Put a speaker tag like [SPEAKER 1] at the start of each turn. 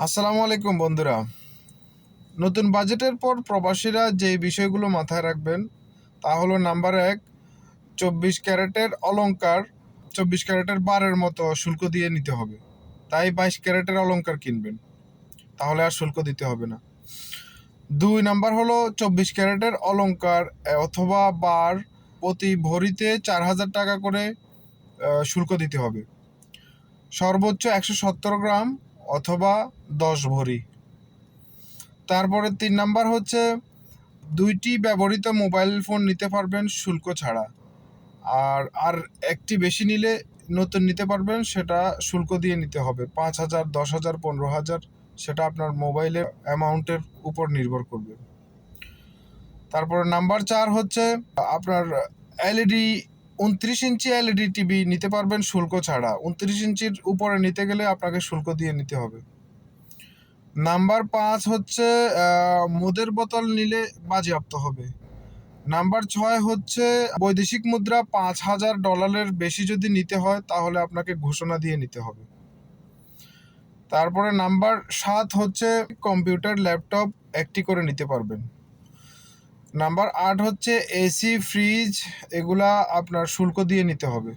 [SPEAKER 1] আসসালামু আলাইকুম বন্ধুরা। নতুন বাজেটের পর প্রবাসীরা যে বিষয়গুলো মাথায় রাখবেন তা হলো নাম্বার ১, ২৪ ক্যারেটের অলংকার ২৪ ক্যারেটের বারের মতো শুল্ক দিয়ে নিতে হবে। তাই ২২ ক্যারেটের অলংকার কিনবেন, তাহলে আর শুল্ক দিতে হবে না। ২ নাম্বার হলো ২৪ ক্যারেটের অলংকার অথবা বার প্রতি ভরিতে ৪,০০০ টাকা করে শুল্ক দিতে হবে। সর্বোচ্চ ১৭০ গ্রাম অথবা ১০ ভরি। তারপরে ৩ নাম্বার হচ্ছে ২টি ব্যবহৃত মোবাইল ফোন নিতে পারবেন শুল্ক ছাড়া। আর একটি বেশি নিলে নতুন নিতে পারবেন, সেটা শুল্ক দিয়ে নিতে হবে। ৫,০০০, ১০,০০০, ১৫,০০০, সেটা আপনার মোবাইলের অ্যামাউন্টের উপর নির্ভর করবে। তারপরে নাম্বার ৪ হচ্ছে আপনার এলইডি ২৯ ইঞ্চি এলইডি টিভি নিতে পারবেন শুল্ক ছাড়া। ২৯ ইঞ্চির উপরে নিতে গেলে আপনাকে শুল্ক দিয়ে নিতে হবে। নাম্বার ৫ হচ্ছে মদের বোতল নিলে বাজেয়াপ্ত হবে। নাম্বার ৬ হচ্ছে বৈদেশিক মুদ্রা $৫,০০০ বেশি যদি নিতে হয় তাহলে আপনাকে ঘোষণা দিয়ে নিতে হবে। তারপরে নাম্বার ৭ হচ্ছে কম্পিউটার, ল্যাপটপ একটি করে নিতে পারবেন। নাম্বার ৮ হচ্ছে এসি, ফ্রিজ, এগুলা আপনার শুল্ক দিয়ে নিতে হবে।